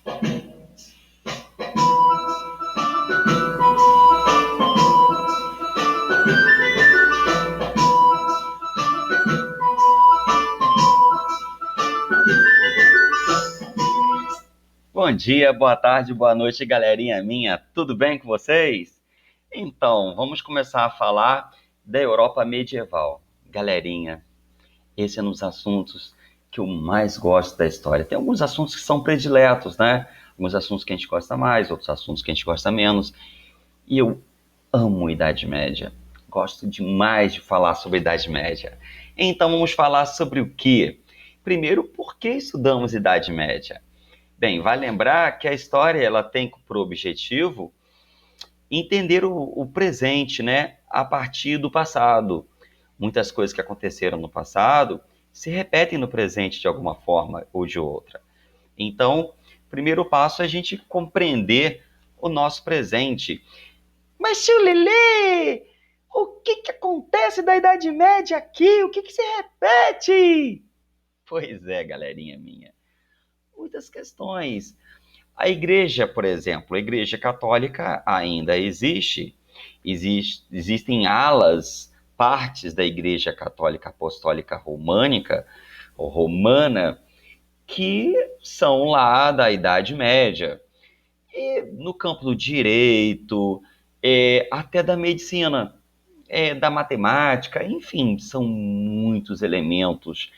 Bom dia, boa tarde, boa noite, galerinha minha. Tudo bem com vocês? Então, vamos começar a falar da Europa medieval. Galerinha, esse é um dos assuntos que eu mais gosto da história. Tem alguns assuntos que são prediletos, né? Alguns assuntos que a gente gosta mais, outros assuntos que a gente gosta menos. E eu amo a Idade Média. Gosto demais de falar sobre a Idade Média. Então, vamos falar sobre o quê? Primeiro, por que estudamos Idade Média? Bem, vale lembrar que a história ela tem por objetivo entender o presente, né, a partir do passado. Muitas coisas que aconteceram no passado se repetem no presente de alguma forma ou de outra. Então, o primeiro passo é a gente compreender o nosso presente. Mas, tio Lelê, o que acontece da Idade Média aqui? O que se repete? Pois é, galerinha minha. Muitas questões. A igreja, por exemplo, a igreja católica ainda existe. Existem alas, partes da igreja católica apostólica românica, ou romana, que são lá da Idade Média. E no campo do direito, até da medicina, da matemática, enfim, são muitos elementos.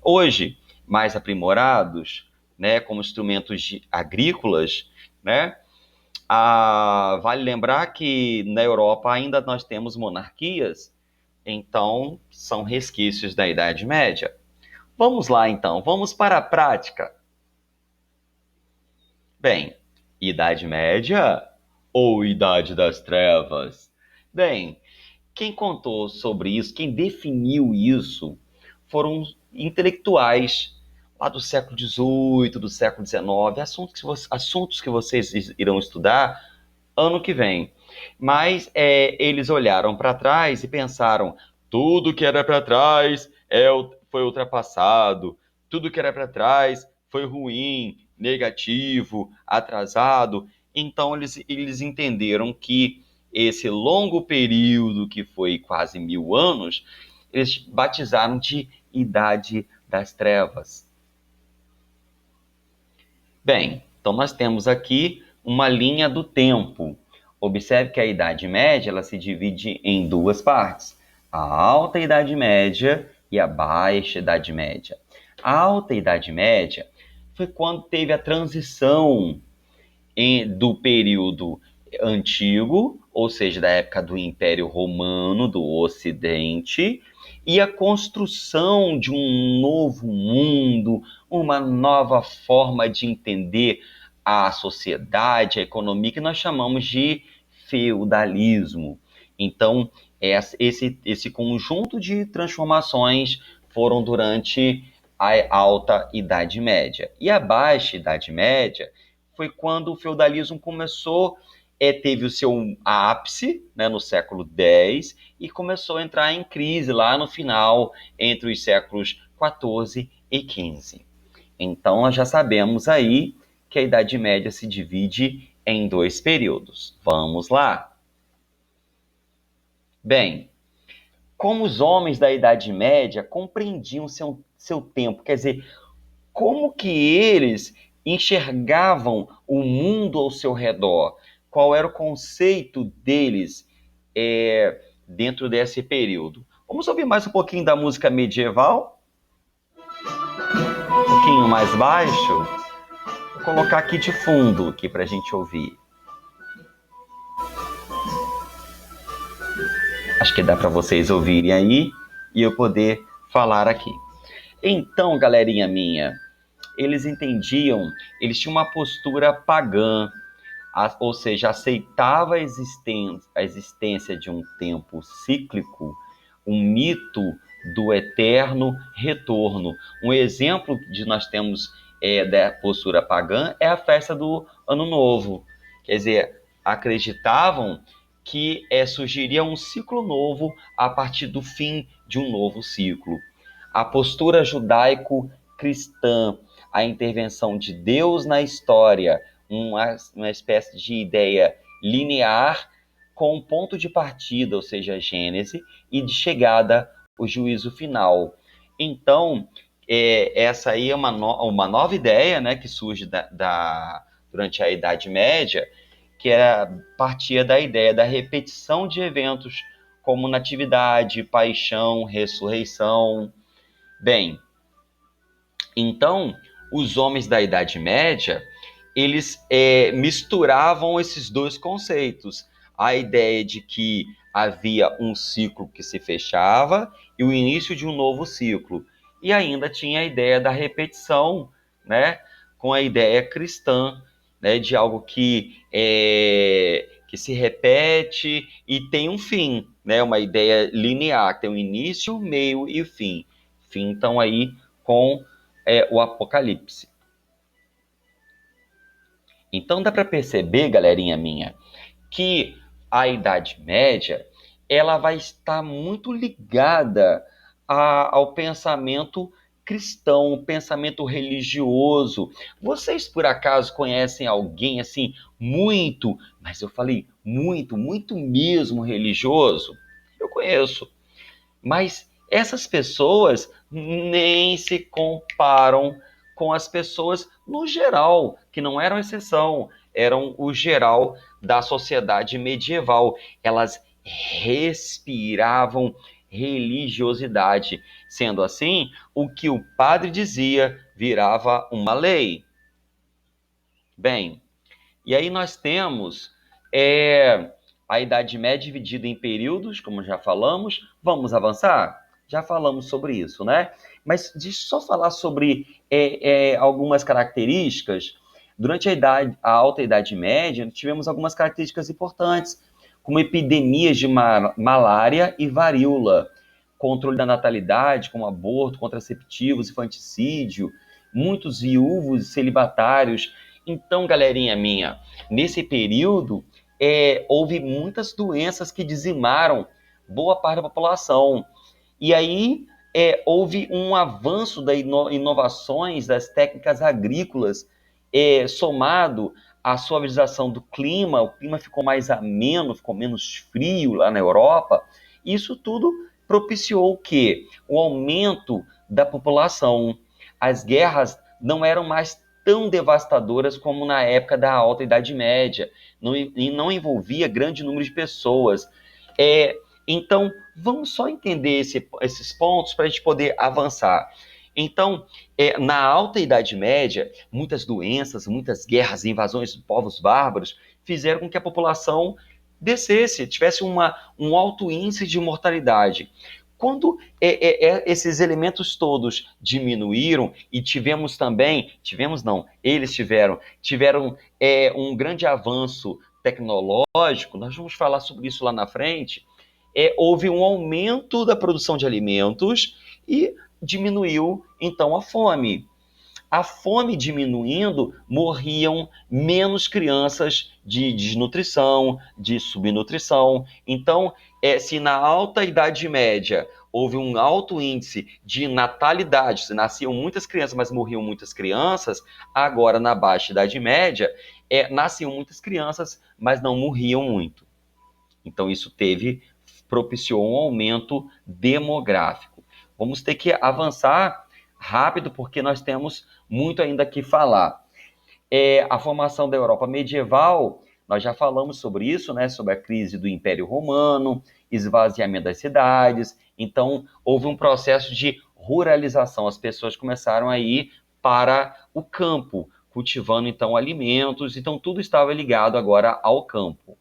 Hoje, mais aprimorados, né, como instrumentos agrícolas, né? Vale lembrar que na Europa ainda nós temos monarquias, então são resquícios da Idade Média. Vamos lá então, vamos para a prática. Bem, Idade Média ou Idade das Trevas? Bem, quem contou sobre isso, quem definiu isso, foram intelectuais lá do século XVIII, do século XIX, assuntos que vocês irão estudar ano que vem. Mas eles olharam para trás e pensaram: tudo que era para trás foi ultrapassado, tudo que era para trás foi ruim, negativo, atrasado. Então eles entenderam que esse longo período, que foi quase 1000 anos, eles batizaram de Idade das Trevas. Bem, então nós temos aqui uma linha do tempo. Observe que a Idade Média ela se divide em duas partes: a Alta Idade Média e a Baixa Idade Média. A Alta Idade Média foi quando teve a transição do período antigo, ou seja, da época do Império Romano, do Ocidente, e a construção de um novo mundo, uma nova forma de entender a sociedade, a economia, que nós chamamos de feudalismo. Então, esse conjunto de transformações foram durante a Alta Idade Média. E a Baixa Idade Média foi quando o feudalismo começou, teve o seu ápice, né, no século X, e começou a entrar em crise lá no final, entre os séculos XIV e XV. Então, nós já sabemos aí que a Idade Média se divide em dois períodos. Vamos lá. Bem, como os homens da Idade Média compreendiam seu tempo, quer dizer, como que eles enxergavam o mundo ao seu redor? Qual era o conceito deles dentro desse período? Vamos ouvir mais um pouquinho da música medieval? Um pouquinho mais baixo? Vou colocar aqui de fundo aqui para a gente ouvir. Acho que dá para vocês ouvirem aí e eu poder falar aqui. Então, galerinha minha, eles entendiam, eles tinham uma postura pagã, ou seja, aceitava a existência de um tempo cíclico, um mito do eterno retorno. Um exemplo de nós temos da postura pagã é a festa do Ano Novo. Quer dizer, acreditavam que surgiria um ciclo novo a partir do fim de um novo ciclo. A postura judaico-cristã, a intervenção de Deus na história, uma espécie de ideia linear com um ponto de partida, ou seja, a Gênese, e de chegada, o juízo final. Então, essa aí é uma nova ideia, né, que surge durante a Idade Média, que partia da ideia da repetição de eventos como natividade, paixão, ressurreição. Bem, então, os homens da Idade Média, eles misturavam esses dois conceitos. A ideia de que havia um ciclo que se fechava e o início de um novo ciclo. E ainda tinha a ideia da repetição, né, com a ideia cristã, né, de algo que se repete e tem um fim, né, uma ideia linear, tem um início, meio e fim. Fim, então, aí com o Apocalipse. Então dá para perceber, galerinha minha, que a Idade Média ela vai estar muito ligada ao pensamento cristão, o pensamento religioso. Vocês por acaso conhecem alguém assim muito, mas eu falei muito, muito mesmo religioso? Eu conheço. Mas essas pessoas nem se comparam com as pessoas no geral, que não eram exceção, eram o geral da sociedade medieval. Elas respiravam religiosidade. Sendo assim, o que o padre dizia virava uma lei. Bem, e aí nós temos a Idade Média dividida em períodos, como já falamos. Vamos avançar? Já falamos sobre isso, né? Mas deixa eu só falar sobre algumas características. Durante a Alta Idade Média, tivemos algumas características importantes, como epidemias de malária e varíola, controle da natalidade, como aborto, contraceptivos, infanticídio, muitos viúvos e celibatários. Então, galerinha minha, nesse período, houve muitas doenças que dizimaram boa parte da população. E aí houve um avanço das inovações das técnicas agrícolas, somado à suavização do clima. O clima ficou mais ameno, ficou menos frio lá na Europa. Isso tudo propiciou o quê? O aumento da população. As guerras não eram mais tão devastadoras como na época da Alta Idade Média, não envolvia grande número de pessoas. Então, vamos só entender esses pontos para a gente poder avançar. Então, na Alta Idade Média, muitas doenças, muitas guerras e invasões de povos bárbaros fizeram com que a população descesse, tivesse um alto índice de mortalidade. Quando esses elementos todos diminuíram e eles tiveram um grande avanço tecnológico, nós vamos falar sobre isso lá na frente, houve um aumento da produção de alimentos e diminuiu, então, a fome. A fome diminuindo, morriam menos crianças de desnutrição, de subnutrição. Então, se na Alta Idade Média houve um alto índice de natalidade, se nasciam muitas crianças, mas morriam muitas crianças, agora na Baixa Idade Média, nasciam muitas crianças, mas não morriam muito. Então, isso propiciou um aumento demográfico. Vamos ter que avançar rápido, porque nós temos muito ainda que falar. A formação da Europa medieval, nós já falamos sobre isso, né? Sobre a crise do Império Romano, esvaziamento das cidades. Então, houve um processo de ruralização. As pessoas começaram a ir para o campo, cultivando, então, alimentos. Então, tudo estava ligado agora ao campo.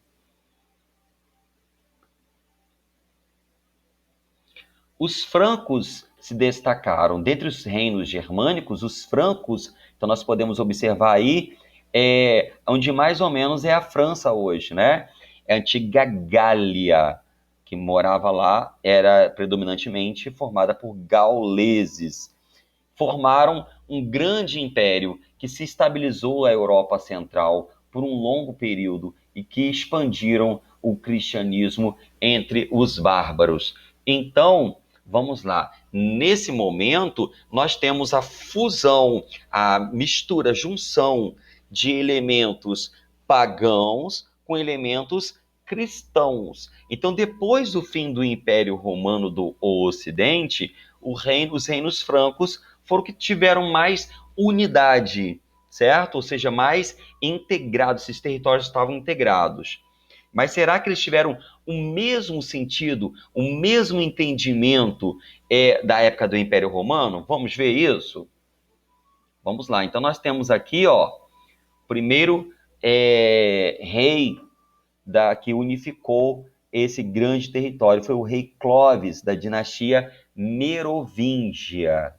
Os francos se destacaram. Dentre os reinos germânicos, os francos, então nós podemos observar aí, onde mais ou menos é a França hoje, né? A antiga Gália, que morava lá, era predominantemente formada por gauleses. Formaram um grande império que se estabilizou a Europa Central por um longo período e que expandiram o cristianismo entre os bárbaros. Então, Vamos lá. Nesse momento, nós temos a fusão, a mistura, a junção de elementos pagãos com elementos cristãos. Então, depois do fim do Império Romano do Ocidente, os reinos francos foram que tiveram mais unidade, certo? Ou seja, mais integrados, esses territórios estavam integrados. Mas será que eles tiveram o mesmo sentido, o mesmo entendimento da época do Império Romano? Vamos ver isso? Vamos lá. Então, nós temos aqui, ó, o primeiro rei que unificou esse grande território. Foi o rei Clovis, da dinastia Merovingia.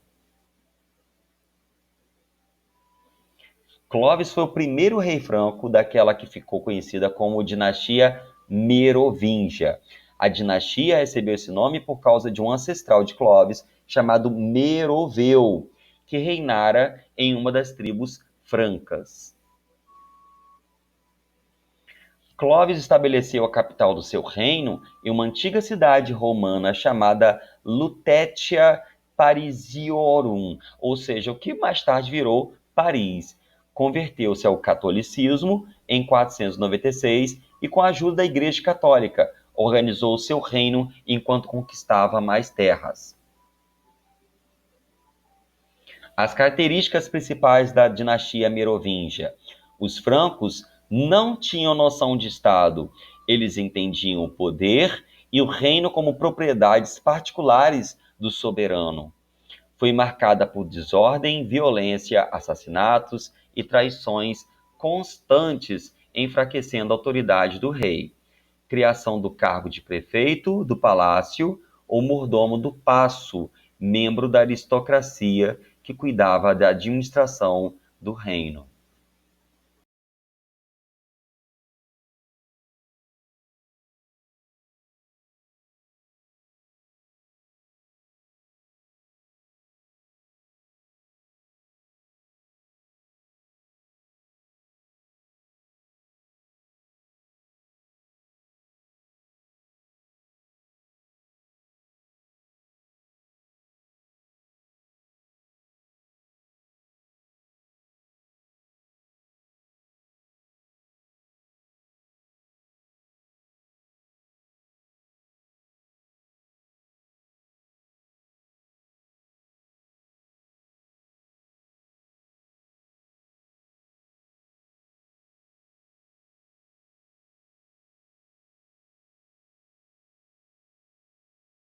Clovis foi o primeiro rei franco daquela que ficou conhecida como dinastia Merovingia. A dinastia recebeu esse nome por causa de um ancestral de Clovis chamado Meroveu, que reinara em uma das tribos francas. Clovis estabeleceu a capital do seu reino em uma antiga cidade romana chamada Lutetia Parisiorum, ou seja, o que mais tarde virou Paris. Converteu-se ao catolicismo em 496 e, com a ajuda da Igreja Católica, organizou o seu reino enquanto conquistava mais terras. As características principais da dinastia Merovingia. Os francos não tinham noção de Estado. Eles entendiam o poder e o reino como propriedades particulares do soberano. Foi marcada por desordem, violência, assassinatos e traições constantes, enfraquecendo a autoridade do rei. Criação do cargo de prefeito do palácio ou mordomo do paço, membro da aristocracia que cuidava da administração do reino.